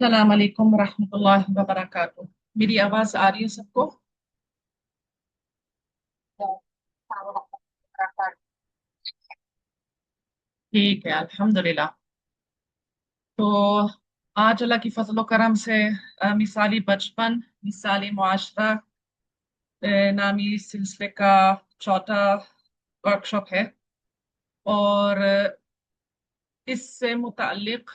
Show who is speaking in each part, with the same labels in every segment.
Speaker 1: अस्सलाम वालेकुम रहमतुल्लाहि व बरकातुहू। मेरी आवाज आ रही है सबको? ठीक है, अल्हम्दुलिल्लाह। तो आज अल्लाह की फजल करम से मिसाली बचपन मिसाली मुआशरा नामी सिलसिले का चौथा वर्कशॉप है। और इससे मुताल्लिक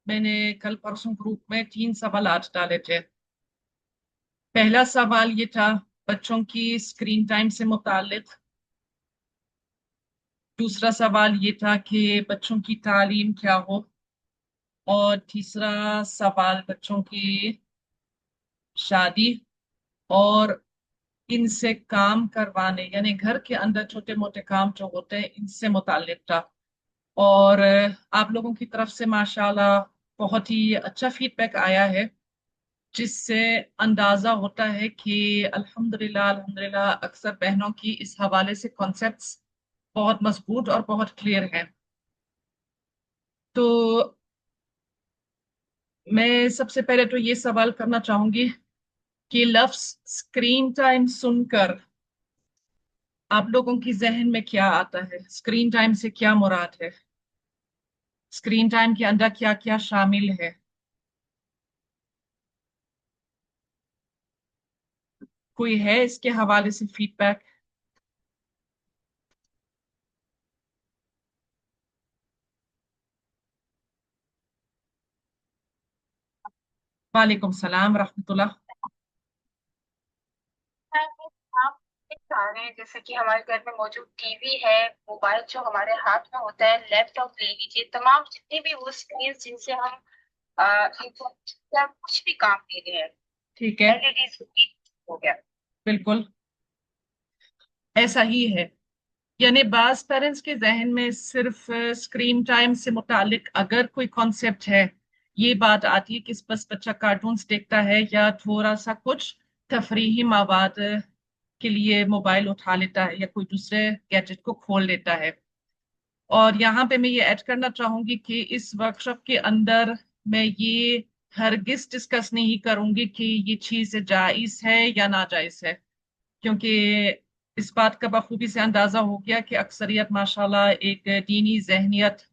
Speaker 1: मैंने कल परसों ग्रुप में 3 सवाल डाले थे। पहला सवाल ये था बच्चों की स्क्रीन टाइम से मुताल्लिक। दूसरा सवाल ये था कि बच्चों की तालीम क्या हो। और तीसरा सवाल बच्चों की शादी और इनसे काम करवाने यानी घर के अंदर छोटे मोटे काम जो होते हैं इनसे मुताल्लिक था। और आप लोगों की तरफ से माशाल्लाह बहुत ही अच्छा फीडबैक आया है, जिससे अंदाजा होता है कि अल्हम्दुलिल्लाह अल्हम्दुलिल्लाह अक्सर बहनों की इस हवाले से कॉन्सेप्ट्स बहुत मजबूत और बहुत क्लियर हैं। तो मैं सबसे पहले तो ये सवाल करना चाहूंगी कि लफ्ज स्क्रीन टाइम सुनकर आप लोगों की जहन में क्या आता है? स्क्रीन टाइम से क्या मुराद है? स्क्रीन टाइम के अंदर क्या क्या शामिल है? कोई है इसके हवाले से फीडबैक? वालेकुम सलाम रहमतुल्लाह।
Speaker 2: आप देख पा रहे हैं जैसे कि हमारे घर में मौजूद टीवी है, मोबाइल जो हमारे हाथ में होता है, लैपटॉप ले लीजिए, तमाम जितने भी वो स्क्रीन जिनसे हम या कुछ भी काम ले रहे हैं,
Speaker 1: ठीक है।
Speaker 2: एलईडी हो गया।
Speaker 1: बिल्कुल ऐसा ही है। यानी बाज पेरेंट्स के जहन में सिर्फ स्क्रीन टाइम से मुतालिक अगर कोई कॉन्सेप्ट है, ये बात आती है कि बस बच्चा कार्टून्स देखता है या थोड़ा सा कुछ तफरीही मवाद के लिए मोबाइल उठा लेता है या कोई दूसरे गैजेट को खोल लेता है। और यहाँ पे मैं ये ऐड करना चाहूंगी कि इस वर्कशॉप के अंदर मैं ये हरगिज डिस्कस नहीं करूंगी कि ये चीज जायज है या नाजायज है, क्योंकि इस बात का बखूबी से अंदाजा हो गया कि अक्सरियत माशाल्लाह एक दीनी जहनियत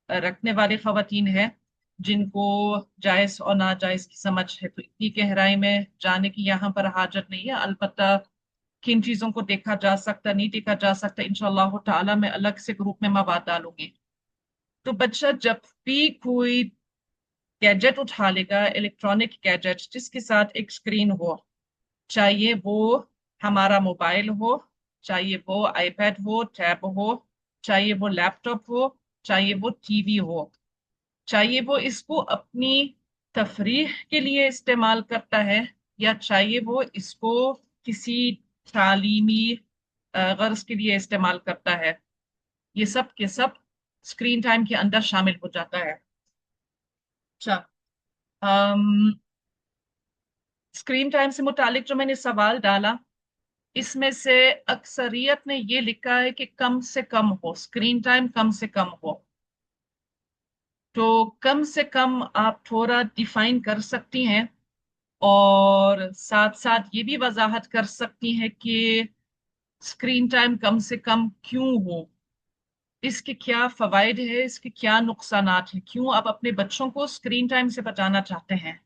Speaker 1: रखने वाली खवातीन है, जिनको जायज और नाजायज की समझ है। तो इतनी गहराई में जाने की यहाँ पर हाजत नहीं है। अलबत्ता किन चीजों को देखा जा सकता नहीं देखा जा सकता इंशाअल्लाह ताला मैं अलग से ग्रुप में मवाद डालूंगी। तो बच्चा जब भी कोई गैजेट उठा लेगा, इलेक्ट्रॉनिक गैजेट जिसके साथ एक स्क्रीन हो, चाहिए वो हमारा मोबाइल हो, चाहिए वो आईपैड हो, टैब हो, चाहिए वो लैपटॉप हो, चाहिए वो टीवी हो, चाहिए वो इसको अपनी तफरीह के लिए इस्तेमाल करता है या चाहिए वो इसको किसी तालीमी गर्ज के लिए इस्तेमाल करता है, ये सब के सब स्क्रीन टाइम के अंदर शामिल हो जाता है। अच्छा। स्क्रीन टाइम से मुतालिक जो मैंने सवाल डाला, इसमें से अक्सरियत ने ये लिखा है कि कम से कम हो, स्क्रीन टाइम कम से कम हो। तो कम से कम आप थोड़ा डिफाइन कर सकती हैं और साथ साथ ये भी वजाहत कर सकती हैं कि स्क्रीन टाइम कम से कम क्यों हो, इसके क्या फवायद है, इसके क्या नुकसानात हैं, क्यों आप अपने बच्चों को स्क्रीन टाइम से बचाना चाहते हैं?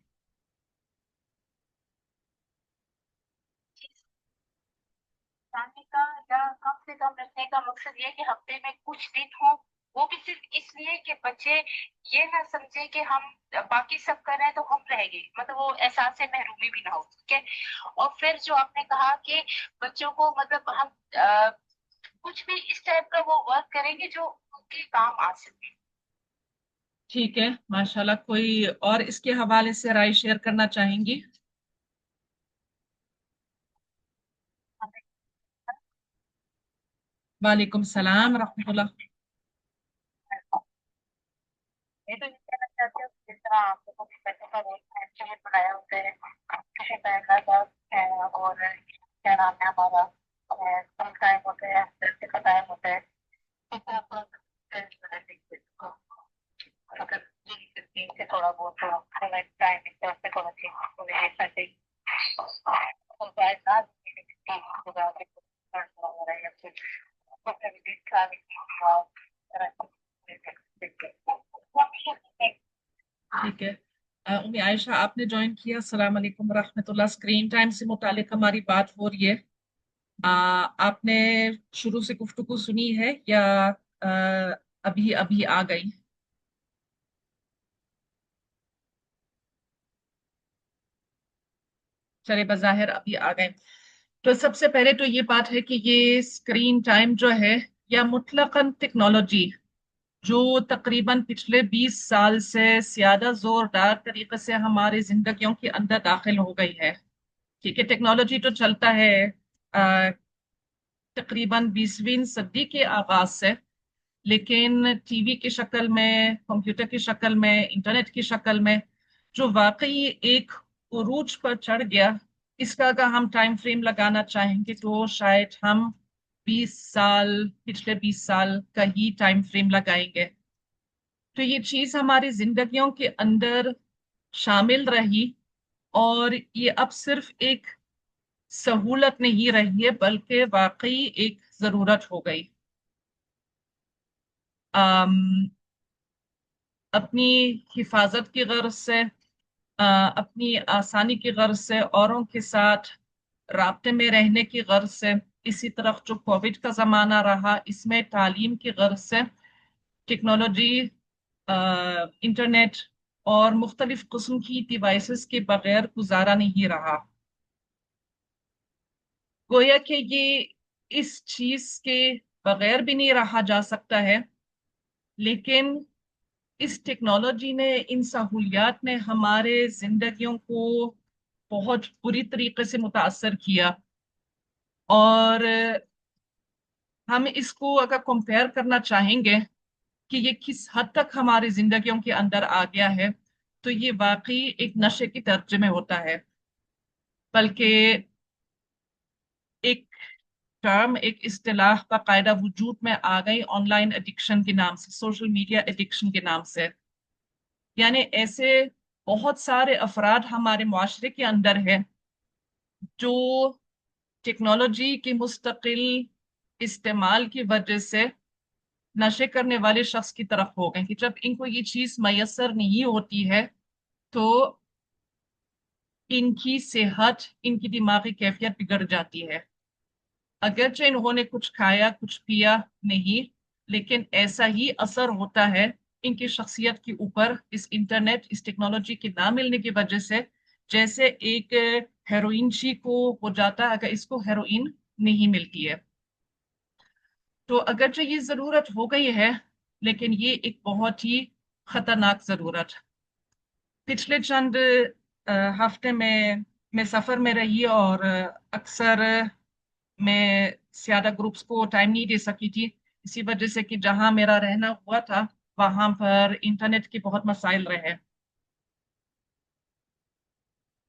Speaker 2: जाने का या कम से कम रखने का मकसद ये है कि हफ्ते में कुछ दिन हो, वो भी सिर्फ इसलिए कि बच्चे ये ना समझे कि हम बाकी सब कर रहे हैं तो हम रह गए, मतलब वो एहसास से महरूमी भी ना हो, ठीक है। और फिर जो आपने कहा कि बच्चों को मतलब हम कुछ भी इस टाइप का वो वर्क करेंगे जो उनके काम आ सके।
Speaker 1: ठीक है, माशाल्लाह। कोई और इसके हवाले से राय शेयर करना चाहेंगी? वालेकुम सलाम रहमतुल्लाह।
Speaker 2: मैं तो ये कहना चाहती हूँ कि जिस तरह आप लोगों ने बच्चों का रोल एक्चुअली बनाया होता है, किसी पहला का है और क्या नाम है हमारा कम टाइम होता है, दर्द का टाइम होता है, तो आप अगर थोड़ा बहुत थोड़ा टाइम मिलता है उसमें थोड़ा चेंज उन्हें ऐसा चाहिए तो शायद ना खुदा के हो रहा है या कुछ तो कभी दिखा
Speaker 1: ठीक है। उम्मी आयशा आपने ज्वाइन किया। अस्सलाम वालेकुम रहमतुल्लाह। स्क्रीन टाइम से मुतालिक हमारी बात हो रही है। आपने शुरू से गुफ्तगू सुनी है या अभी अभी आ गई? चले बज़ाहिर अभी आ गए। तो सबसे पहले तो ये बात है कि ये स्क्रीन टाइम जो है या मुतलकन टेक्नोलॉजी जो तकरीबन पिछले 20 साल से ज्यादा जोरदार तरीके से हमारी जिंदगियों के अंदर दाखिल हो गई है। ठीक है, टेक्नोलॉजी तो चलता है अ, तकरीबन 20वीं सदी के आगाज से, लेकिन टीवी की शक्ल में, कंप्यूटर की शक्ल में, इंटरनेट की शक्ल में जो वाकई एक उरूज पर चढ़ गया, इसका अगर हम टाइम फ्रेम लगाना चाहेंगे तो शायद हम 20 साल, पिछले 20 साल का ही टाइम फ्रेम लगाएंगे। तो ये चीज हमारी जिंदगियों के अंदर शामिल रही और ये अब सिर्फ एक सहूलत नहीं रही है बल्कि वाकई एक जरूरत हो गई। अम, अपनी हिफाजत की गर्ज से, अपनी आसानी की गर्ज से, औरों के साथ राब्ते में रहने की गर्ज से, इसी तरह जो कोविड का जमाना रहा इसमें तालीम की गर्ज से टेक्नोलॉजी, इंटरनेट और मुख्तलिफ किस्म की डिवाइसेस के बगैर गुजारा नहीं रहा। गोया कि ये इस चीज के बगैर भी नहीं रहा जा सकता है, लेकिन इस टेक्नोलॉजी ने, इन सहूलियात ने हमारे जिंदगियों को बहुत बुरी तरीके से मुतासर किया। और हम इसको अगर कंपेयर करना चाहेंगे कि ये किस हद तक हमारी जिंदगियों के अंदर आ गया है, तो ये वाकई एक नशे की दर्जे में होता है। बल्कि एक टर्म, एक इस्तिलाह बाकायदा वजूद में आ गई ऑनलाइन एडिक्शन के नाम से, सोशल मीडिया एडिक्शन के नाम से। यानी ऐसे बहुत सारे अफराद हमारे मुआशरे के अंदर है जो टेक्नोलॉजी के मुस्तकिल इस्तेमाल की वजह से नशे करने वाले शख्स की तरफ हो गए कि जब इनको ये चीज मैसर नहीं होती है तो इनकी सेहत, इनकी दिमागी कैफियत बिगड़ जाती है। अगरचे इन्होंने कुछ खाया कुछ पिया नहीं, लेकिन ऐसा ही असर होता है इनकी शख्सियत के ऊपर इस इंटरनेट, इस टेक्नोलॉजी के ना मिलने की वजह से, जैसे एक हेरोइन शी को हो जाता है अगर इसको हेरोइन नहीं मिलती है। तो अगरचे ये जरूरत हो गई है, लेकिन ये एक बहुत ही खतरनाक जरूरत। पिछले चंद हफ्ते में मैं सफर में रही और अक्सर मैं ज्यादा ग्रुप्स को टाइम नहीं दे सकी थी, इसी वजह से कि जहां मेरा रहना हुआ था वहां पर इंटरनेट के बहुत मसाइल रहे।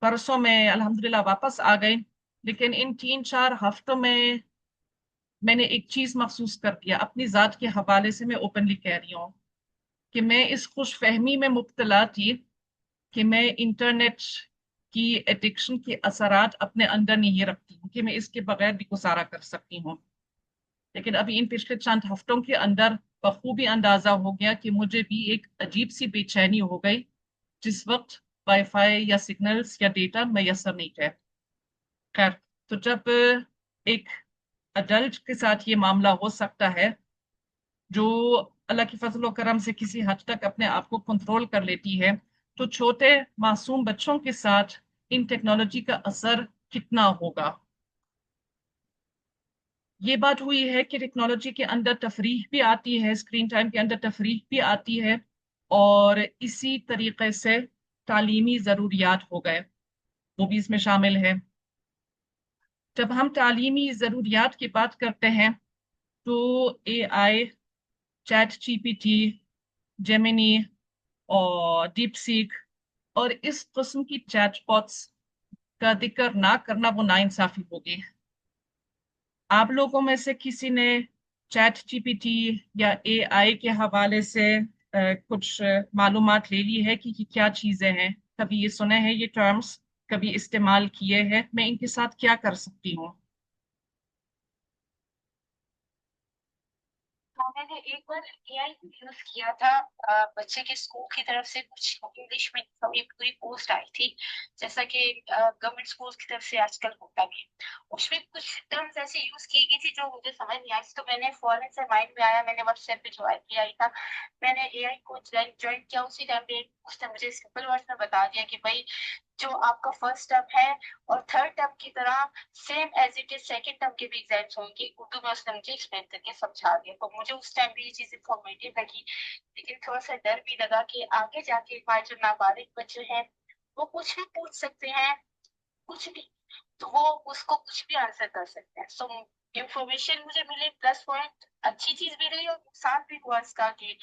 Speaker 1: परसों में अल्हम्दुलिल्लाह वापस आ गई, लेकिन इन 3-4 हफ्तों में मैंने एक चीज महसूस कर दिया, अपनी जात के हवाले से मैं ओपनली कह रही हूँ कि मैं इस खुश फहमी में मुब्तला थी कि मैं इंटरनेट की एडिक्शन के असरात अपने अंदर नहीं रखती हूँ, कि मैं इसके बगैर भी गुजारा कर सकती हूँ। लेकिन अभी इन पिछले चंद हफ्तों के अंदर बखूबी अंदाजा हो गया कि मुझे भी एक अजीब सी बेचैनी हो गई जिस वक्त वाईफाई या सिग्नल्स या डेटा मैसर नहीं थे। खैर, तो जब एक अडल्ट के साथ ये मामला हो सकता है जो अल्लाह की फजल करम से किसी हद तक अपने आप को कंट्रोल कर लेती है, तो छोटे मासूम बच्चों के साथ इन टेक्नोलॉजी का असर कितना होगा। ये बात हुई है कि टेक्नोलॉजी के अंदर तफरीह भी आती है, स्क्रीन टाइम के अंदर तफरीह भी आती है, और इसी तरीके से तालीमी ज़रूरियात हो गए, वो भी इसमें शामिल है। जब हम तालीमी ज़रूरियात की बात करते हैं तो AI, चैट जीपीटी, जेमिनी और डीप सीक और इस किस्म की चैटबॉट्स का जिक्र ना करना वो नाइंसाफी होगी। आप लोगों में से किसी ने चैट जीपीटी या AI के हवाले से कुछ मालूमात ले ली है कि क्या चीजें हैं, कभी ये सुने हैं ये टर्म्स, कभी इस्तेमाल किए हैं, मैं इनके साथ क्या कर सकती हूँ?
Speaker 2: हाँ, मैंने एक बार एआई यूज किया था। बच्चे के स्कूल की तरफ से कुछ इंग्लिश में कभी पूरी पोस्ट आई थी, जैसा कि गवर्नमेंट स्कूल की तरफ से आजकल होता भी है। उसमें कुछ टर्म्स ऐसे यूज की गई थी जो मुझे समझ नहीं आई, तो मैंने फौरन से माइंड में आया, मैंने व्हाट्सएप पे जो आई था, मैंने एआई को ज्वाइन किया। उसी टाइम पे उसने मुझे सिंपल वर्ड्स में बता दिया कि भाई, जो आपका फर्स्ट टर्म है और थर्ड टर्म की तरह same as it is second term के भी एग्जाम्स होंगे, उर्दू में उसने मुझे एक्सप्लेन करके समझा दिया। तो मुझे उस टाइम भी ये चीज इंफॉर्मेटिव लगी, लेकिन थोड़ा सा डर भी लगा कि आगे जाके हमारे जो नाबालिग बच्चे हैं वो कुछ भी पूछ सकते हैं, कुछ भी, तो वो उसको कुछ भी आंसर कर सकते हैं। सो इंफॉर्मेशन मुझे मिले, प्लस पॉइंट अच्छी चीज भी रही और नुकसान भी हुआ इसका कि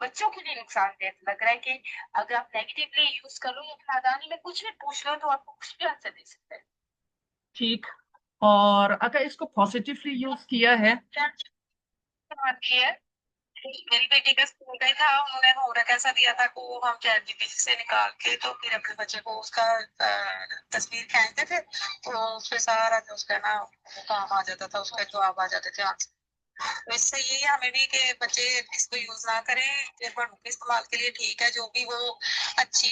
Speaker 2: बच्चों के लिए नुकसानदेह लग रहा है कि अगर आप नेगेटिवली यूज करो या नादानी में कुछ भी पूछ लो तो आपको कुछ भी आंसर दे सकते हैं।
Speaker 1: ठीक। और अगर इसको पॉजिटिवली यूज किया है?
Speaker 2: क्या बात की है, मेरी बेटी का स्कूल का ही था, उन्होंने होमवर्क ऐसा दिया था को हम चैट जीपीटी से निकाल के तो फिर अपने बच्चे को उसका तस्वीर खींचते थे, तो उसपे सारा जो उसका ना वो काम आ जाता था, उसका जवाब आ जाते थे आंसर। तो इससे यही हमें भी कि बच्चे इसको यूज ना करें, फिर पढ़ने के इस्तेमाल के लिए ठीक है, जो भी वो अच्छी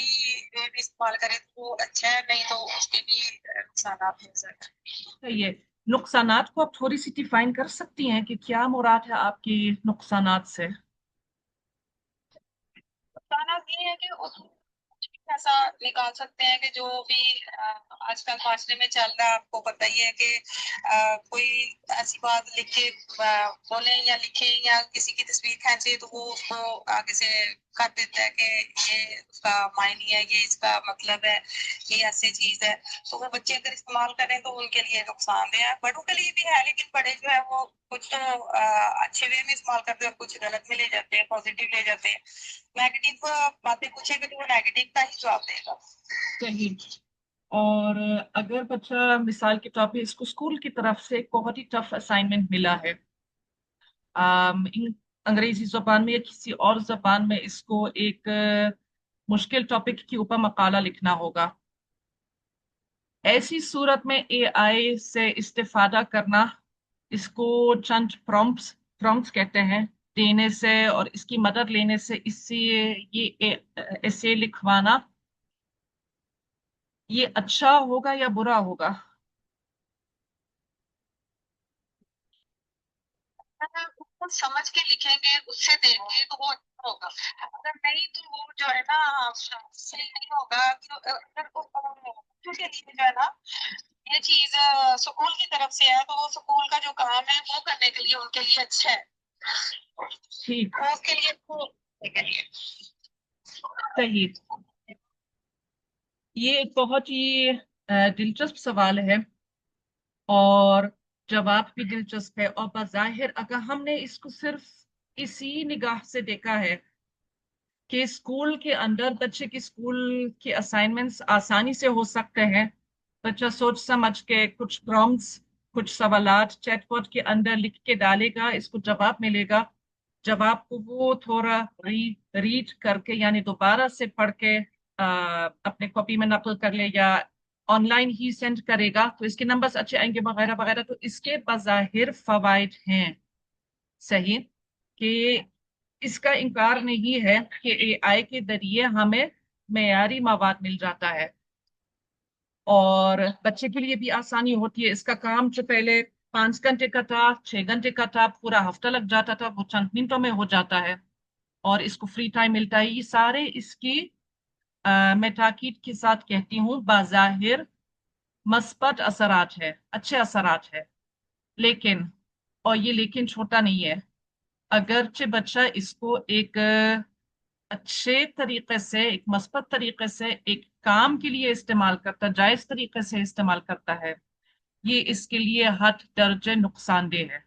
Speaker 2: वे में इस्तेमाल करे तो वो अच्छा है, नहीं तो उसके भी नुकसान हो सकते हैं।
Speaker 1: सही है। नुकसानात को आप थोड़ी सी डिफाइन कर सकती हैं कि क्या मुराद है आपकी नुकसानात से?
Speaker 2: बताना ये है कि उसमें ऐसा निकाल सकते हैं कि जो भी आजकल माशरे में चल रहा है, आपको पता ही है कि कोई ऐसी बात लिखे बोले या लिखे या किसी की तस्वीर खींचे तो वो उसको आगे से कर देता है कि ये उसका मायने है, ये इसका मतलब है, ये ऐसी चीज है। तो वो बच्चे अगर इस्तेमाल करें तो उनके लिए नुकसानदेह है, बड़ों के लिए भी है, लेकिन बड़े जो है वो कुछ तो अच्छे वे में इस्तेमाल करते हैं, कुछ गलत में ले जाते हैं, पॉजिटिव ले जाते हैं। नेगेटिव बातें पूछेंगे तो वो नेगेटिव का ही जवाब देगा।
Speaker 1: सही। और अगर बच्चा मिसाल के तौर पे इसको स्कूल की तरफ से एक बहुत ही टफ असाइनमेंट मिला है, अंग्रेजी जबान में या किसी और जबान में इसको एक मुश्किल टॉपिक के ऊपर मकाला लिखना होगा, ऐसी सूरत में एआई से इस्तेफादा करना, इसको चंद प्रॉम्प्ट्स कहते हैं, देने से और इसकी मदद लेने से इससे ये ऐसे लिखवाना, ये अच्छा होगा या बुरा होगा?
Speaker 2: अगर उसको समझ के लिखेंगे, उससे देंगे तो वो अच्छा होगा। अगर नहीं तो वो जो है ना सही नहीं होगा। तो अगर बच्चों के लिए जो है ना ये चीज स्कूल की तरफ से है तो वो स्कूल का जो काम है वो करने के लिए उनके लिए अच्छा है,
Speaker 1: ठीक।
Speaker 2: वो उसके लिए के लिए।
Speaker 1: सही। ये एक बहुत ही दिलचस्प सवाल है, और जवाब भी दिलचस्प है। और बज़ाहिर अगर हमने इसको सिर्फ इसी निगाह से देखा है कि स्कूल के अंदर बच्चे की स्कूल के असाइनमेंट्स आसानी से हो सकते हैं, बच्चा सोच समझ के कुछ प्रॉम्प्ट्स, कुछ सवालात चैटबॉट के अंदर लिख के डालेगा, इसको जवाब मिलेगा, जवाब को वो थोड़ा रीड करके यानी दोबारा से पढ़ के अपने कॉपी में नकल कर ले या ऑनलाइन ही सेंड करेगा तो इसके नंबर्स अच्छे आएंगे वगैरह वगैरह, तो इसके बज़ाहिर फवाइद हैं। सही। कि इसका इनकार नहीं है कि एआई के जरिए हमें मेयारी मवाद मिल जाता है, और बच्चे के लिए भी आसानी होती है। इसका काम जो पहले 5 घंटे का था, 6 घंटे का था, पूरा हफ्ता लग जाता था, वो चंद मिनटों में हो जाता है, और इसको फ्री टाइम मिलता है। ये सारे इसकी मैं ताकीद के साथ कहती हूँ बाजाहिर मस्बत असरात है, अच्छे असरात है। लेकिन, और ये लेकिन छोटा नहीं है, अगरचे बच्चा इसको एक अच्छे तरीके से, एक मस्बत तरीके से, एक काम के लिए इस्तेमाल करता, जायज तरीके से इस्तेमाल करता है, ये इसके लिए हद दर्जे नुकसानदेह है।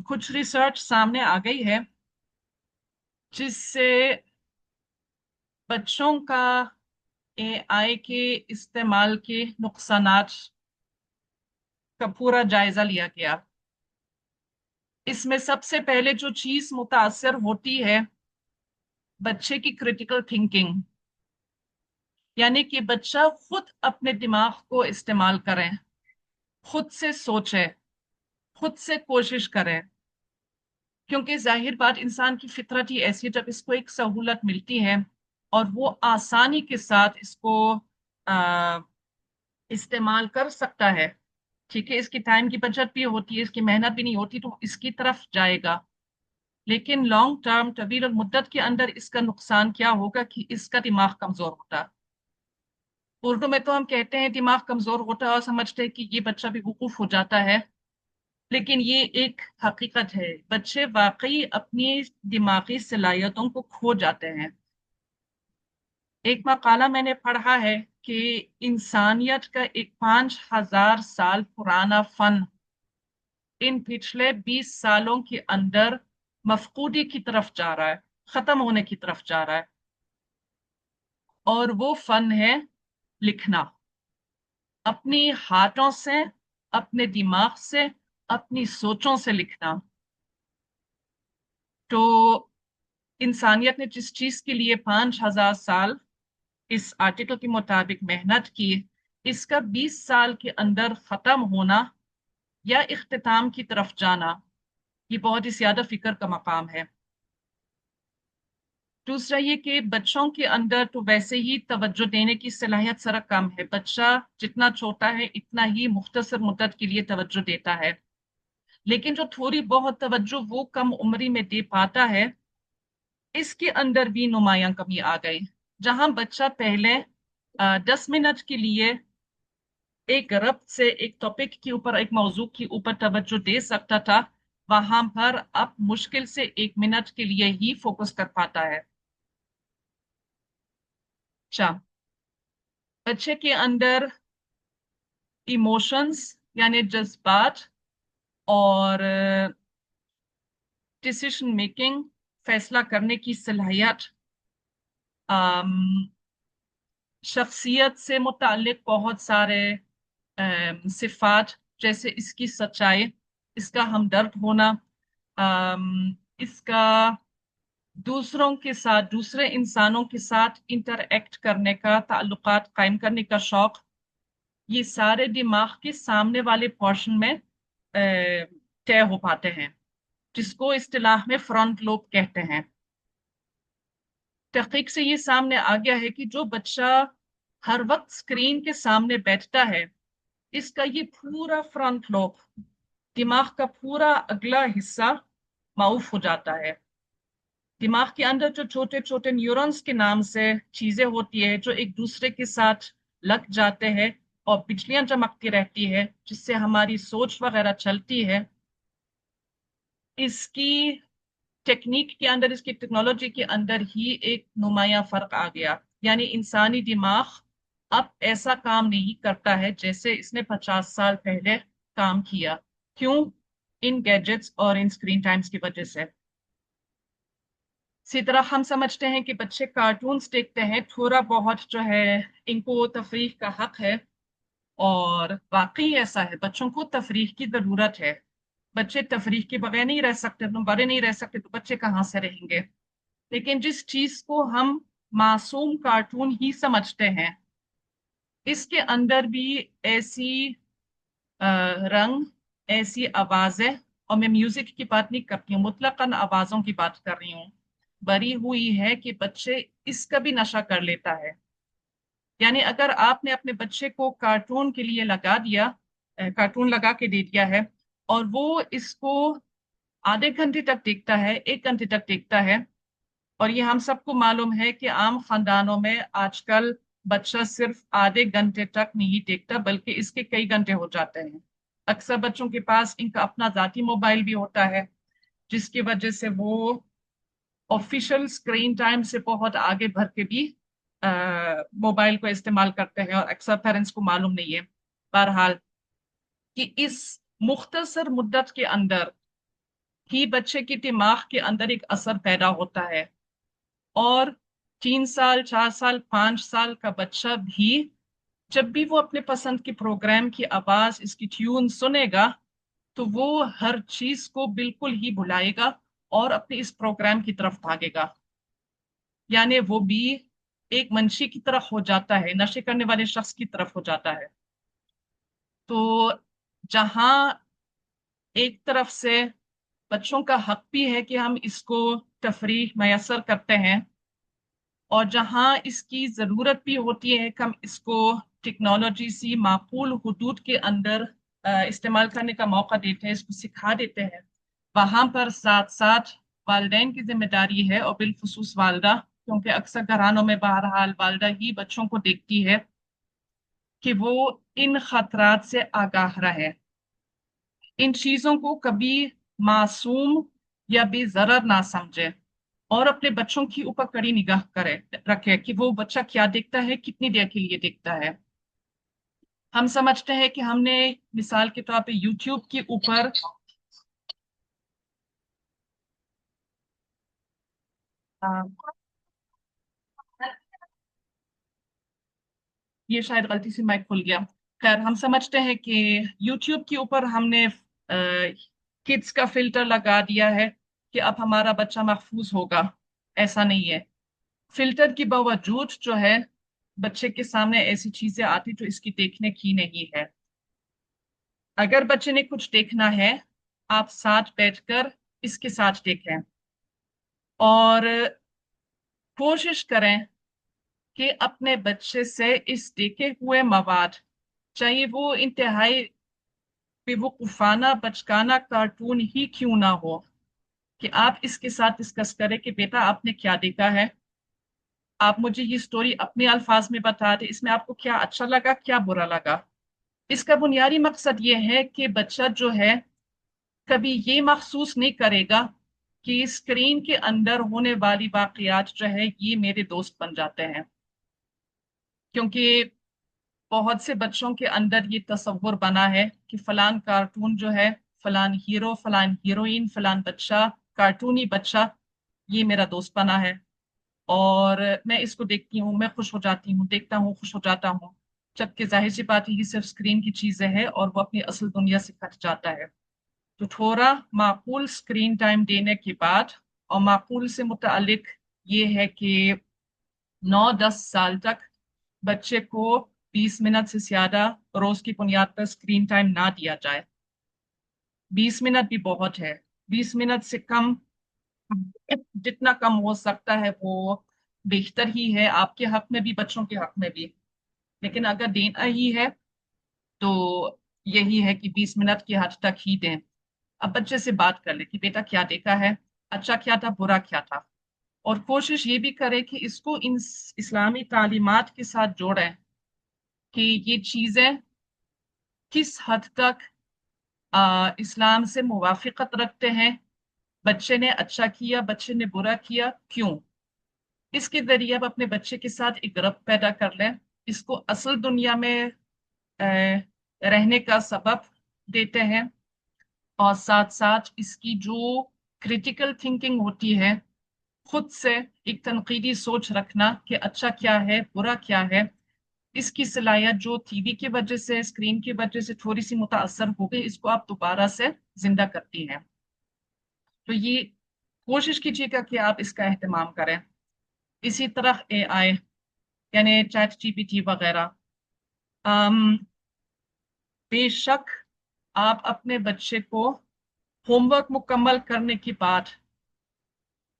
Speaker 1: कुछ रिसर्च सामने आ गई है जिससे बच्चों का एआई के इस्तेमाल के नुकसानात का पूरा जायजा लिया गया। اس میں سب سے پہلے جو چیز متاثر ہوتی ہے بچے کی کریٹیکل تھنکنگ، یعنی کہ بچہ خود اپنے دماغ کو استعمال کرے، خود سے سوچے، خود سے کوشش کرے، کیونکہ ظاہر بات انسان کی فطرت ہی ایسی ہے، جب اس کو ایک سہولت ملتی ہے اور وہ آسانی کے ساتھ اس کو آ، استعمال کر سکتا ہے، ٹھیک ہے، اس کی ٹائم کی بچت بھی ہوتی ہے، اس کی محنت بھی نہیں ہوتی، تو اس کی طرف جائے گا۔ لیکن لانگ ٹرم، طویل المدت کے اندر اس کا نقصان کیا ہوگا کہ اس کا دماغ کمزور ہوتا۔ اردو میں تو ہم کہتے ہیں دماغ کمزور ہوتا ہے اور سمجھتے ہیں کہ یہ بچہ بھی وقوف ہو جاتا ہے، لیکن یہ ایک حقیقت ہے، بچے واقعی اپنی دماغی صلاحیتوں کو کھو جاتے ہیں۔ ایک مقالہ میں نے پڑھا ہے کہ انسانیت کا ایک 5000 سال پرانا فن ان پچھلے 20 سالوں کے اندر مفقودی کی طرف جا رہا ہے، ختم ہونے کی طرف جا رہا ہے، اور وہ فن ہے لکھنا، اپنی ہاتھوں سے، اپنے دماغ سے، اپنی سوچوں سے لکھنا۔ تو انسانیت نے جس چیز کے لیے 5000 سال اس آرٹیکل کے مطابق محنت کی، اس کا 20 سال کے اندر ختم ہونا یا اختتام کی طرف جانا، یہ بہت ہی زیادہ فکر کا مقام ہے۔ دوسرا یہ کہ بچوں کے اندر تو ویسے ہی توجہ دینے کی صلاحیت ذرا کم ہے، بچہ جتنا چھوٹا ہے اتنا ہی مختصر مدت کے لیے توجہ دیتا ہے، لیکن جو تھوڑی بہت توجہ وہ کم عمری میں دے پاتا ہے، اس کے اندر بھی نمایاں کمی آ گئی۔ جہاں بچہ پہلے 10 منٹ کے لیے ایک ربط سے ایک ٹاپک کے اوپر، ایک موضوع کے اوپر توجہ دے سکتا تھا، وہاں پر اب مشکل سے 1 منٹ کے لیے ہی فوکس کر پاتا ہے۔ اچھا، بچے کے اندر ایموشنز یعنی جذبات اور ڈسیشن میکنگ، فیصلہ کرنے کی صلاحیت، شخصیت سے متعلق بہت سارے صفات، جیسے اس کی سچائی، اس کا ہمدرد ہونا، اس کا دوسروں کے ساتھ، دوسرے انسانوں کے ساتھ انٹر ایکٹ کرنے کا، تعلقات قائم کرنے کا شوق، یہ سارے دماغ کے سامنے والے پورشن میں طے ہو پاتے ہیں، جس کو اصطلاح میں فرنٹ لوب کہتے ہیں۔ تحقیق سے یہ سامنے آ گیا ہے کہ جو بچہ ہر وقت اسکرین کے سامنے بیٹھتا ہے، اس کا یہ پورا فرنٹ لوب، دماغ کا پورا اگلا حصہ معاف ہو جاتا ہے۔ دماغ کے اندر جو چھوٹے چھوٹے نیورونز کے نام سے چیزیں ہوتی ہے، جو ایک دوسرے کے ساتھ لگ جاتے ہیں اور بجلیاں چمکتی رہتی ہے، جس سے ہماری سوچ وغیرہ چلتی ہے، اس کی ٹیکنیک کے اندر، اس کی ٹیکنالوجی کے اندر ہی ایک نمایاں فرق آ گیا۔ یعنی انسانی دماغ اب ایسا کام نہیں کرتا ہے جیسے اس نے 50 سال پہلے کام کیا۔ کیوں؟ ان گیجٹس اور ان اسکرین ٹائمز کی وجہ سے۔ اسی طرح ہم سمجھتے ہیں کہ بچے کارٹونز دیکھتے ہیں، تھوڑا بہت جو ہے ان کو تفریح کا حق ہے، اور واقعی ایسا ہے، بچوں کو تفریح کی ضرورت ہے۔ بچے تفریح کے بغیر نہیں رہ سکتے، تم بڑے نہیں رہ سکتے تو بچے کہاں سے رہیں گے؟ لیکن جس چیز کو ہم معصوم کارٹون ہی سمجھتے ہیں، اس کے اندر بھی ایسی رنگ، ایسی آوازیں، اور میں میوزک کی بات نہیں کرتی ہوں، مطلقاً آوازوں کی بات کر رہی ہوں، بری ہوئی ہے کہ بچے اس کا بھی نشہ کر لیتا ہے۔ یعنی اگر آپ نے اپنے بچے کو کارٹون کے لیے لگا دیا، کارٹون لگا کے دے دیا ہے، اور وہ اس کو آدھے گھنٹے تک دیکھتا ہے، 1 گھنٹے تک دیکھتا ہے، اور یہ ہم سب کو معلوم ہے کہ عام خاندانوں میں آج کل بچہ صرف آدھے گھنٹے تک نہیں دیکھتا، بلکہ اس کے کئی گھنٹے ہو جاتے ہیں۔ اکثر بچوں کے پاس ان کا اپنا ذاتی موبائل بھی ہوتا ہے، جس کی وجہ سے وہ آفیشل اسکرین ٹائم سے بہت آگے بڑھ کے بھی موبائل کو استعمال کرتے ہیں، اور اکثر پیرنٹس کو معلوم نہیں ہے۔ بہرحال کہ اس مختصر مدت کے اندر ہی بچے کے دماغ کے اندر ایک اثر پیدا ہوتا ہے، اور 3 سال، 4 سال، 5 سال کا بچہ بھی جب بھی وہ اپنے پسند کے پروگرام کی آواز، اس کی ٹیون سنے گا، تو وہ ہر چیز کو بالکل ہی بھلائے گا اور اپنے اس پروگرام کی طرف بھاگے گا. یعنی وہ بھی ایک منشی کی طرف ہو جاتا ہے، نشے کرنے والے شخص کی طرف ہو جاتا ہے. تو جہاں ایک طرف سے بچوں کا حق بھی ہے کہ ہم اس کو تفریح میسر کرتے ہیں، اور جہاں اس کی ضرورت بھی ہوتی ہے کہ ہم اس کو ٹیکنالوجی سی معقول حدود کے اندر استعمال کرنے کا موقع دیتے ہیں، اس کو سکھا دیتے ہیں، وہاں پر ساتھ ساتھ والدین کی ذمہ داری ہے، اور بالخصوص والدہ، کیونکہ اکثر گھرانوں میں بہرحال والدہ ہی بچوں کو دیکھتی ہے، کہ وہ ان خطرات سے آگاہ رہے، ان چیزوں کو کبھی معصوم یا بے ضرر نہ سمجھے، اور اپنے بچوں کی اوپر کڑی نگاہ رکھے کہ وہ بچہ کیا دیکھتا ہے، کتنی دیر کے لیے دیکھتا ہے. ہم سمجھتے ہیں کہ ہم نے مثال کے طور پہ یوٹیوب کے اوپر یہ شاید غلطی سے مائک کھل گیا. خیر، ہم سمجھتے ہیں کہ یوٹیوب کے اوپر ہم نے کڈس کا فلٹر لگا دیا ہے کہ اب ہمارا بچہ محفوظ ہوگا. ایسا نہیں ہے. فلٹر کی باوجود جو ہے بچے کے سامنے ایسی چیزیں آتی جو اس کی دیکھنے کی نہیں ہے. اگر بچے نے کچھ دیکھنا ہے، آپ ساتھ بیٹھ کر اس کے ساتھ دیکھیں، اور کوشش کریں کہ اپنے بچے سے اس دیکھے ہوئے مواد، چاہیے وہ انتہائی بے وقوفانہ بچکانہ کارٹون ہی کیوں نہ ہو، کہ آپ اس کے ساتھ ڈسکس کریں کہ بیٹا آپ نے کیا دیکھا ہے، آپ مجھے یہ سٹوری اپنے الفاظ میں بتا دیں، اس میں آپ کو کیا اچھا لگا، کیا برا لگا. اس کا بنیادی مقصد یہ ہے کہ بچہ جو ہے کبھی یہ محسوس نہیں کرے گا کہ اسکرین کے اندر ہونے والی واقعات جو ہے یہ میرے دوست بن جاتے ہیں. کیونکہ بہت سے بچوں کے اندر یہ تصور بنا ہے کہ فلان کارٹون جو ہے، فلان ہیرو، فلان ہیروئن، فلان بچہ، کارٹونی بچہ، یہ میرا دوست بنا ہے، اور میں اس کو دیکھتی ہوں، میں خوش ہو جاتی ہوں، دیکھتا ہوں، خوش ہو جاتا ہوں. جبکہ ظاہر سی بات ہے یہ صرف اسکرین کی چیزیں ہے، اور وہ اپنی اصل دنیا سے کٹ جاتا ہے. تو تھوڑا معقول اسکرین ٹائم دینے کے بعد، اور معقول سے متعلق یہ ہے کہ 9-10 سال تک بچے کو 20 منٹ سے زیادہ روز کی بنیاد پر اسکرین ٹائم نہ دیا جائے. 20 منٹ بھی بہت ہے. 20 منٹ سے کم، جتنا کم ہو سکتا ہے وہ بہتر ہی ہے، آپ کے حق میں بھی، بچوں کے حق میں بھی. لیکن اگر دینا ہی ہے تو یہی ہے کہ 20 منٹ کی حد تک ہی دیں. اب بچے سے بات کر لیں کہ بیٹا کیا دیکھا ہے، اچھا کیا تھا، برا کیا تھا، اور کوشش یہ بھی کرے کہ اس کو ان اسلامی تعلیمات کے ساتھ جوڑیں کہ یہ چیزیں کس حد تک اسلام سے موافقت رکھتے ہیں، بچے نے اچھا کیا، بچے نے برا کیا، کیوں. اس کے ذریعے اب اپنے بچے کے ساتھ ایک ربط پیدا کر لیں، اس کو اصل دنیا میں رہنے کا سبب دیتے ہیں، اور ساتھ ساتھ اس کی جو کریٹیکل تھنکنگ ہوتی ہے، خود سے ایک تنقیدی سوچ رکھنا کہ اچھا کیا ہے، برا کیا ہے، اس کی صلاحیت جو ٹی وی کی وجہ سے، اسکرین کی وجہ سے تھوڑی سی متاثر ہو گئی، اس کو آپ دوبارہ سے زندہ کرتی ہیں. تو یہ کوشش کیجیے گا کہ آپ اس کا اہتمام کریں. اسی طرح اے آئی، یعنی چیٹ جی پی ٹی وغیرہ، بے شک آپ اپنے بچے کو ہوم ورک مکمل کرنے کے بعد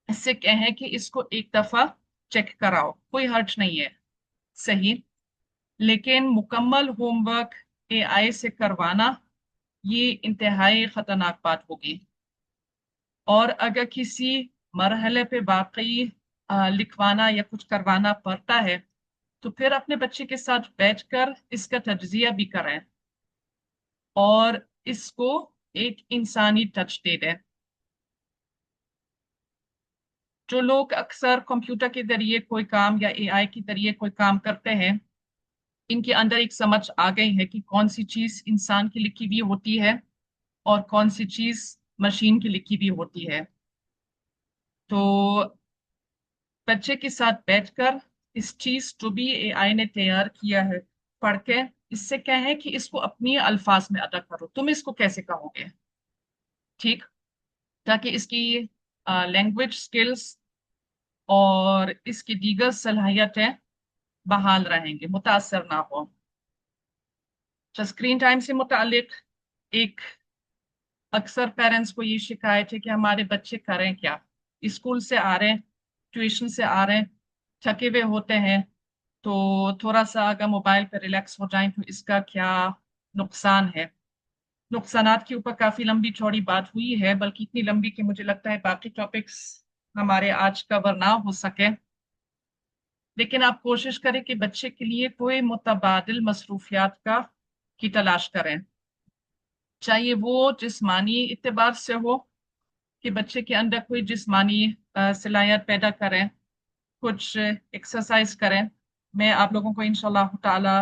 Speaker 1: اس سے کہیں کہ اس کو ایک دفعہ چیک کراؤ، کوئی حرج نہیں ہے، صحیح. لیکن مکمل ہوم ورک اے آئی سے کروانا یہ انتہائی خطرناک بات ہوگی. اور اگر کسی مرحلے پہ واقعی لکھوانا یا کچھ کروانا پڑتا ہے تو پھر اپنے بچے کے ساتھ بیٹھ کر اس کا تجزیہ بھی کریں، اور اس کو ایک انسانی ٹچ دے دیں. جو لوگ اکثر کمپیوٹر کے ذریعے کوئی کام یا اے آئی کے ذریعے کوئی کام کرتے ہیں، ان کے اندر ایک سمجھ آ گئی ہے کہ کون سی چیز انسان کی لکھی ہوئی ہوتی ہے اور کون سی چیز مشین کی لکھی ہوئی ہوتی ہے. تو بچے کے ساتھ بیٹھ کر اس چیز جو بھی اے آئی نے تیار کیا ہے پڑھ کے اس سے کہیں کہ اس کو اپنی الفاظ میں ادا کرو، تم اس کو کیسے کہو گے. ठीक, ताकि इसकी लैंग्वेज स्किल्स और इसकी दीगर सलाहियतें बहाल रहेंगे, मुतासर ना हो। तो स्क्रीन टाइम से मुतालिक एक अक्सर पेरेंट्स को ये शिकायत है कि हमारे बच्चे करें क्या, स्कूल से आ रहे हैं, ट्यूशन से आ रहे हैं, थके हुए होते हैं, तो थोड़ा सा अगर मोबाइल पर रिलैक्स हो जाएं तो इसका क्या नुकसान है। नुकसानात के ऊपर काफी लंबी चौड़ी बात हुई है, बल्कि इतनी लंबी कि मुझे लगता है बाकी टॉपिक्स हमारे आज कवर ना हो सके। लेकिन आप कोशिश करें कि बच्चे के लिए कोई मुतबादिल मसरूफियात का की तलाश करें, चाहे वो जिस्मानी इत्तेबार से हो कि बच्चे के अंदर कोई जिस्मानी सलाहियत पैदा करें, कुछ एक्सरसाइज करें। मैं आप लोगों को इंशाल्लाह ताला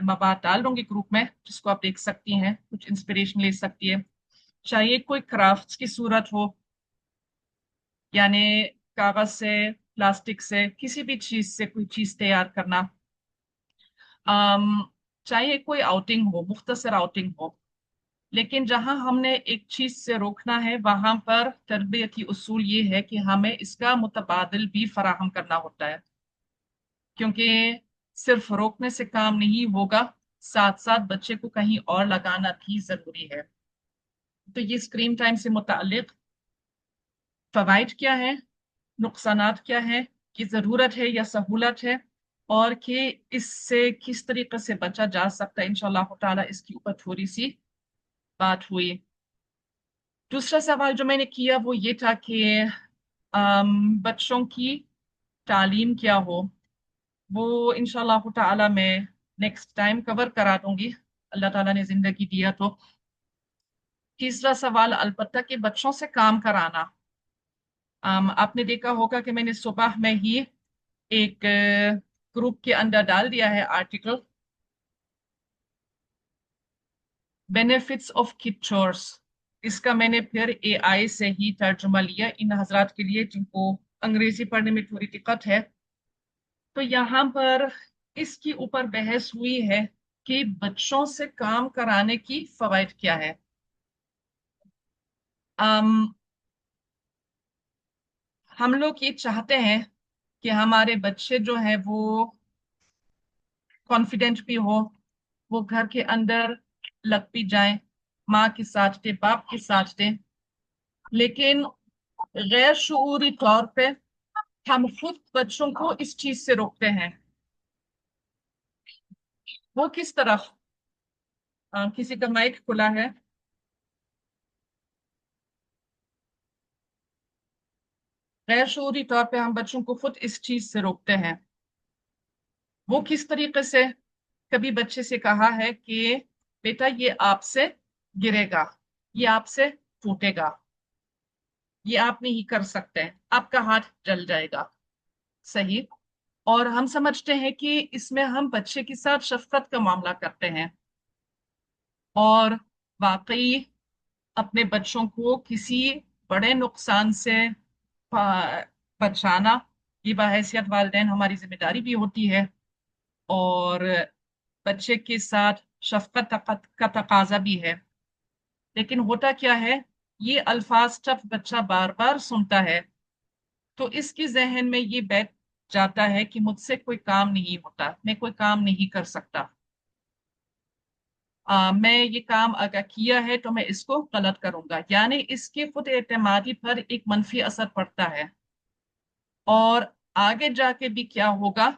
Speaker 1: मवाद डाल दूंगी ग्रुप में, जिसको आप देख सकती हैं, कुछ इंस्पिरेशन ले सकती है। चाहिए कोई क्राफ्ट्स की सूरत हो, यानी कागज से, प्लास्टिक से, किसी भी चीज से कोई चीज तैयार करना। अम चाहे कोई आउटिंग हो, मुख्तसर आउटिंग हो, लेकिन जहां हमने एक चीज से रोकना है वहां पर तरबियती उसूल ये है कि हमें इसका मुतबादिल भी फराहम करना होता है, क्योंकि सिर्फ रोकने से काम नहीं होगा, साथ साथ बच्चे को कहीं और लगाना भी जरूरी है। तो ये स्क्रीन टाइम से मुतालिक फवाइद क्या है, नुकसानात क्या है, कि जरूरत है या सहूलत है, और कि इससे किस तरीके से बचा जा सकता है, इंशाल्लाह ताला इसके ऊपर थोड़ी सी बात हुई। दूसरा सवाल जो मैंने किया वो ये था कि बच्चों की तालीम क्या हो, वो इंशाल्लाह ताला मैं नेक्स्ट टाइम कवर करा दूंगी, अल्लाह ताला ने जिंदगी दिया तो। तीसरा सवाल अलबत्ता कि बच्चों से काम कराना। आपने देखा होगा कि मैंने सुबह में ही एक ग्रुप के अंदर डाल दिया है article, benefits of kid chores. इसका मैंने फिर एआई से ही तर्जुमा लिया इन हजरात के लिए जिनको अंग्रेजी पढ़ने में थोड़ी दिक्कत है। तो यहाँ पर इसके ऊपर बहस हुई है कि बच्चों से काम कराने की फवाइद क्या है। अम, हम लोग ये चाहते हैं कि हमारे बच्चे जो हैं वो कॉन्फिडेंट भी हो, वो घर के अंदर लग भी जाए, माँ के साथ दे, बाप के साथ दे, लेकिन गैर शूरी तौर पे हम खुद बच्चों को इस चीज से रोकते हैं। वो किस तरह, किसी का माइक खुला है। गैर शूरी तौर पे हम बच्चों को खुद इस चीज से रोकते हैं। वो किस तरीके से, कभी बच्चे से कहा है कि बेटा ये आपसे गिरेगा, ये आपसे टूटेगा, ये आप नहीं कर सकते, आपका हाथ जल जाएगा, सही। और हम समझते हैं कि इसमें हम बच्चे के साथ शफकत का मामला करते हैं, और वाकई अपने बच्चों को किसी बड़े नुकसान से बचाना, ये बहैसियत वालिदैन हमारी जिम्मेदारी भी होती है, और बच्चे के साथ शफकत का तकाजा भी है। लेकिन होता क्या है, ये अल्फाज जब बच्चा बार बार सुनता है तो इसके जहन में ये बैठ जाता है कि मुझसे कोई काम नहीं होता, मैं कोई काम नहीं कर सकता, मैं ये काम अगर किया है तो मैं इसको गलत करूंगा, यानी इसके खुद एतमादी पर एक मनफी असर पड़ता है। और आगे जाके भी क्या होगा,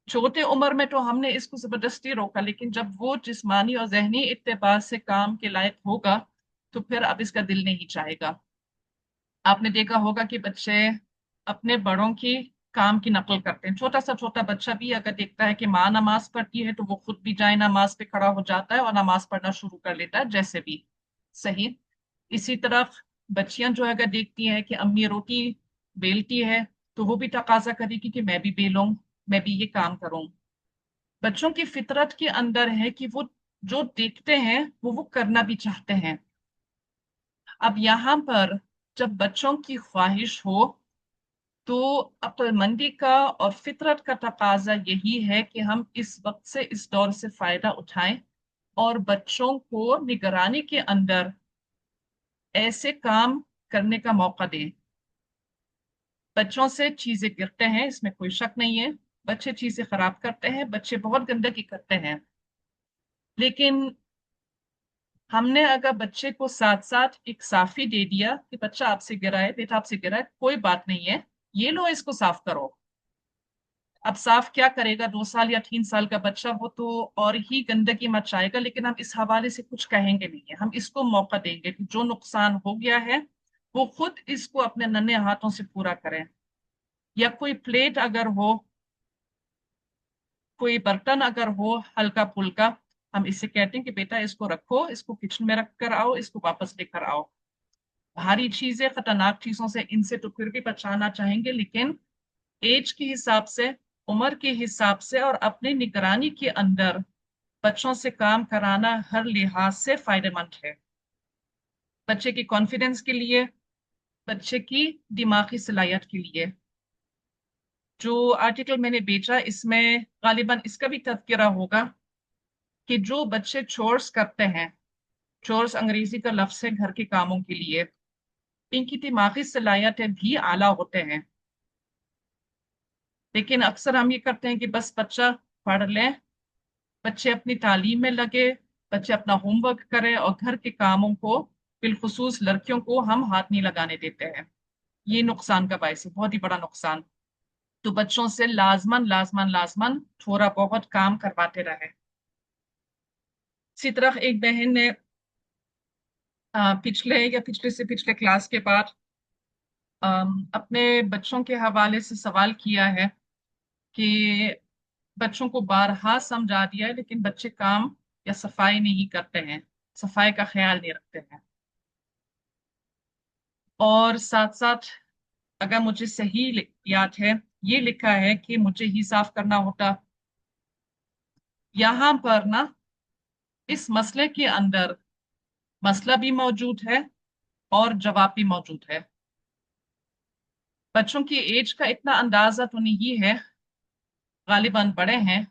Speaker 1: छोटे उम्र में तो हमने इसको जबरदस्ती रोका, लेकिन जब वो जिस्मानी और जहनी इत्तेबार से काम के लायक होगा तो फिर अब इसका दिल नहीं चाहेगा। आपने देखा होगा कि बच्चे अपने बड़ों की काम की नकल करते हैं, छोटा सा छोटा बच्चा भी अगर देखता है कि माँ नमाज पढ़ती है तो वो खुद भी जाए नमाज पे खड़ा हो जाता है और नमाज पढ़ना शुरू कर लेता है, जैसे भी, सही। इसी तरह बच्चियां जो है अगर देखती हैं कि अम्मी रोटी बेलती है तो वो भी तकाजा करेगी कि मैं भी बेलूं, मैं भी ये काम करूं। बच्चों की फितरत के अंदर है कि वो जो देखते हैं वो करना भी चाहते हैं। अब यहाँ पर जब बच्चों की ख्वाहिश हो तो अक्लमंदी का और फितरत का तकाजा यही है कि हम इस वक्त से, इस दौर से फायदा उठाएं और बच्चों को निगरानी के अंदर ऐसे काम करने का मौका दें। बच्चों से चीजें गिरते हैं, इसमें कोई शक नहीं है। बच्चे चीजें खराब करते हैं, बच्चे बहुत गंदगी करते हैं। लेकिन हमने अगर बच्चे को साथ साथ एक साफी दे दिया कि बच्चा आपसे गिरा है, बेटा आपसे गिरा है, कोई बात नहीं है, ये लो इसको साफ करो। अब साफ क्या करेगा 2 साल या 3 साल का बच्चा, वो तो और ही गंदगी मचाएगा। लेकिन हम इस हवाले से कुछ कहेंगे नहीं है, हम इसको मौका देंगे कि जो नुकसान हो गया है वो खुद इसको अपने नन्हे हाथों से पूरा करें। या कोई प्लेट अगर हो, कोई बर्तन अगर हो हल्का फुल्का, हम इससे कहते हैं कि बेटा इसको रखो, इसको किचन में रख कर आओ, इसको वापस लेकर आओ। भारी चीजें, खतरनाक चीजों से इनसे तो फिर भी बचाना चाहेंगे, लेकिन एज के हिसाब से, उम्र के हिसाब से और अपनी निगरानी के अंदर बच्चों से काम कराना हर लिहाज से फायदेमंद है। बच्चे की कॉन्फिडेंस के लिए, बच्चे की दिमागी सलाहियत के लिए। जो आर्टिकल मैंने भेजा इसमें गालिबन इसका भी तज़किरा होगा कि जो बच्चे चोर्स करते हैं, चोर्स अंग्रेजी का लफ्ज है घर के कामों के लिए, इनकी दिमागी सलाहियतें भी आला होते हैं। लेकिन अक्सर हम ये करते हैं कि बस बच्चा पढ़ ले, बच्चे अपनी तालीम में लगे, बच्चे अपना होमवर्क करें और घर के कामों को, बिलखुसूस लड़कियों को, हम हाथ नहीं लगाने देते हैं। ये नुकसान का बायस है, बहुत ही बड़ा नुकसान। तो बच्चों से लाजमन लाजमन लाजमन थोड़ा बहुत काम करवाते रहे। इसी तरह एक बहन ने पिछले या पिछले से पिछले क्लास के बाद अपने बच्चों के हवाले से सवाल किया है कि बच्चों को बारहा समझा दिया है लेकिन बच्चे काम या सफाई नहीं करते हैं, सफाई का ख्याल नहीं रखते हैं। और साथ साथ अगर मुझे सही याद है, ये लिखा है कि मुझे ही साफ करना होता। यहाँ पर ना इस मसले के अंदर मसला भी मौजूद है और जवाब भी मौजूद है। बच्चों की एज का इतना अंदाजा तो नहीं है, गालिबन बड़े हैं।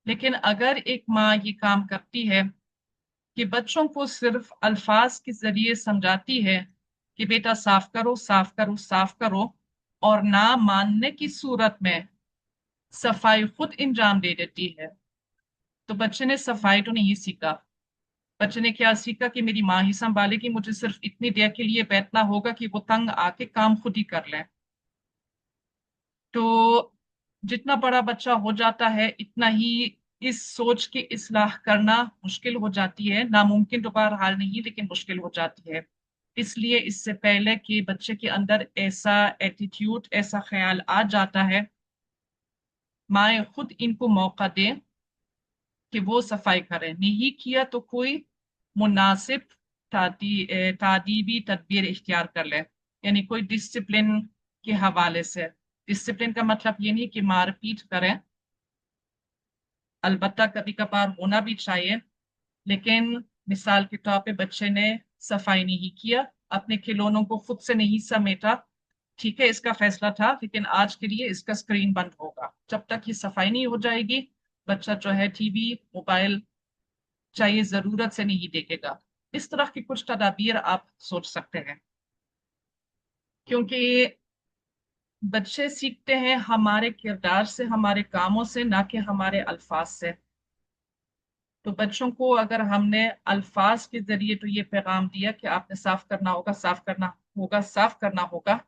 Speaker 1: लेकिन अगर एक माँ ये काम करती है कि बच्चों को सिर्फ अल्फाज के जरिए समझाती है कि बेटा साफ करो साफ करो साफ करो, और ना मानने की सूरत में सफाई खुद इंजाम दे देती है, तो बच्चे ने सफाई तो नहीं सीखा। बच्चे ने क्या सीखा कि मेरी माँ ही संभालेगी, मुझे सिर्फ इतनी देर के लिए बैठना होगा कि वो तंग आके काम खुद ही कर ले। तो जितना बड़ा बच्चा हो जाता है इतना ही इस सोच की इस्लाह करना मुश्किल हो जाती है। नामुमकिन तो बहरहाल नहीं, लेकिन मुश्किल हो जाती है। इसलिए इससे पहले कि बच्चे के अंदर ऐसा एटीट्यूड, ऐसा ख्याल आ जाता है, माए खुद इनको मौका दें कि वो सफाई करें। नहीं किया तो कोई मुनासिब तादीबी तदबीर इख्तियार कर ले, यानी कोई डिसिप्लिन के हवाले से। डिसिप्लिन का मतलब ये नहीं कि मारपीट करें, अलबत्ता कभी कभार होना भी चाहिए। लेकिन मिसाल के तौर पे बच्चे ने सफाई नहीं किया, अपने खिलौनों को खुद से नहीं समेटा, ठीक है इसका फैसला था, लेकिन आज के लिए इसका स्क्रीन बंद होगा। जब तक ये सफाई नहीं हो जाएगी, बच्चा जो है टीवी मोबाइल चाहिए जरूरत से नहीं देखेगा। इस तरह की कुछ तदाबीर आप सोच सकते हैं, क्योंकि बच्चे सीखते हैं हमारे किरदार से, हमारे कामों से, ना कि हमारे अल्फाज से। तो बच्चों को अगर हमने अल्फाज के जरिए तो ये पैगाम दिया कि आपने साफ करना होगा साफ करना होगा साफ करना होगा,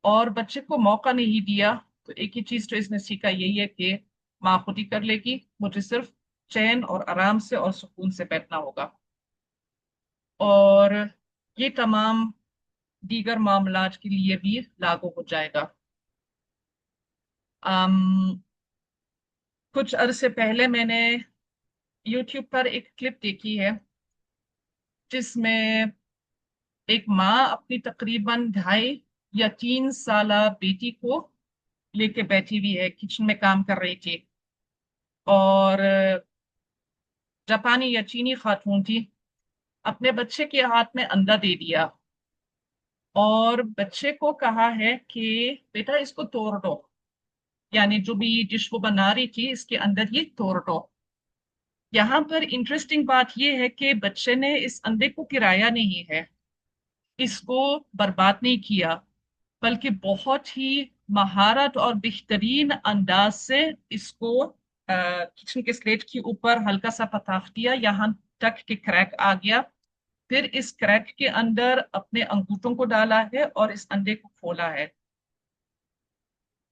Speaker 1: और बच्चे को मौका नहीं दिया, तो एक ही चीज तो इसने सीखा यही है कि माँ खुद ही कर लेगी, मुझे सिर्फ चैन और आराम से और सुकून से बैठना होगा। और ये तमाम दीगर मामलात के लिए भी लागू हो जाएगा। अम, कुछ अरसे पहले मैंने यूट्यूब पर एक क्लिप देखी है जिसमें एक माँ अपनी तकरीबन 2.5 या 3 साल बेटी को लेके बैठी हुई है, किचन में काम कर रही थी। और जापानी या चीनी खातून थी, अपने बच्चे के हाथ में अंडा दे दिया और बच्चे को कहा है कि बेटा इसको तोड़ दो, यानी जो भी डिश वो बना रही थी इसके अंदर ये तोड़ दो। यहाँ पर इंटरेस्टिंग बात यह है कि बच्चे ने इस अंडे को गिराया नहीं है, इसको बर्बाद नहीं किया, बल्कि बहुत ही महारत और बेहतरीन अंदाज से इसको किचन के स्लेट के ऊपर हल्का सा पताख दिया, यहाँ तक कि क्रैक आ गया। फिर इस क्रैक के अंदर अपने अंगूठों को डाला है और इस अंडे को खोला है।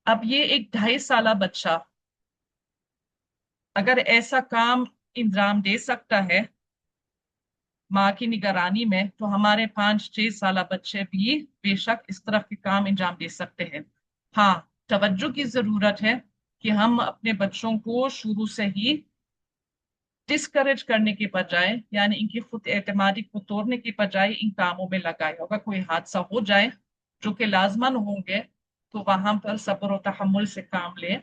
Speaker 1: अब ये एक 2.5 साल बच्चा अगर ऐसा काम इंजाम दे सकता है माँ की निगरानी में, तो हमारे 5-6 साल बच्चे भी बेशक इस तरह के काम अंजाम दे सकते हैं। हाँ, तवज्जो की जरूरत है कि हम अपने बच्चों को शुरू से ही डिस्करेज करने के बजाय, यानी इनकी खुद एतमादी को तोड़ने के बजाय इन कामों में लगाए। होगा कोई हादसा हो जाए जो कि लाजमन होंगे, तो वहां पर सब्र और तहम्मुल से काम ले,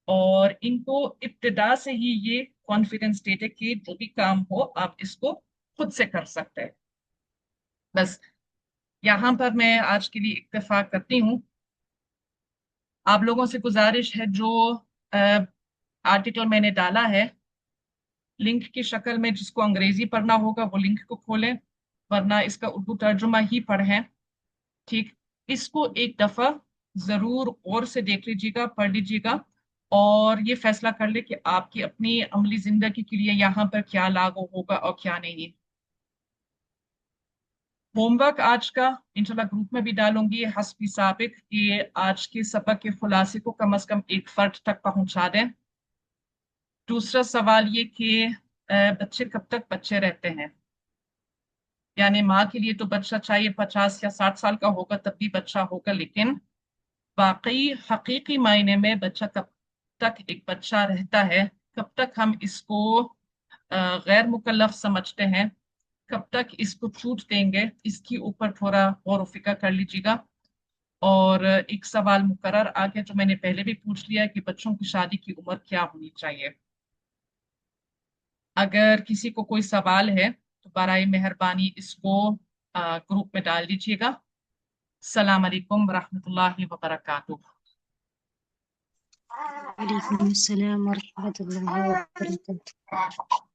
Speaker 1: और इनको इब्तिदा से ही ये कॉन्फिडेंस दे दे कि जो भी काम हो आप इसको खुद से कर सकते हैं। बस यहाँ पर मैं आज के लिए इत्तेफाक करती हूँ। आप लोगों से गुजारिश है, जो आर्टिकल मैंने डाला है लिंक की शक्ल में, जिसको अंग्रेजी पढ़ना होगा वो लिंक को खोलें, वरना इसका उर्दू तर्जुमा ही पढ़ें। ठीक, इसको एक दफा जरूर और से देख लीजिएगा, पढ़ लीजिएगा, और ये फैसला कर ले कि आपकी अपनी अमली जिंदगी के लिए यहाँ पर क्या लागू होगा और क्या नहीं। होमवर्क आज का इंशाल्लाह ग्रुप में भी डालूंगी, हस्बी साबिक कि आज के सबक के खुलासे को कम से कम एक फर्द तक पहुंचा दें। दूसरा सवाल ये कि बच्चे कब तक बच्चे रहते हैं, यानी माँ के लिए तो बच्चा चाहिए 50 या 60 साल का होगा तब भी बच्चा होगा, लेकिन वाकई हकीकी मायने में बच्चा कब तक एक बच्चा रहता है, कब तक हम इसको गैर मुकल्लफ समझते हैं, कब तक इसको छूट देंगे, इसके ऊपर थोड़ा गौर व फिक्र कर लीजिएगा। और एक सवाल मुकर्रर आ गया जो मैंने पहले भी पूछ लिया कि बच्चों की शादी की उम्र क्या होनी चाहिए। अगर किसी को कोई सवाल है तो बराए मेहरबानी इसको ग्रुप में डाल दीजिएगा। अस्सलाम वालेकुम रहमतुल्लाहि व बरकातुहू।
Speaker 3: वालेकुम अस्सलाम वरहमतुल्लाहि वबरकातुह।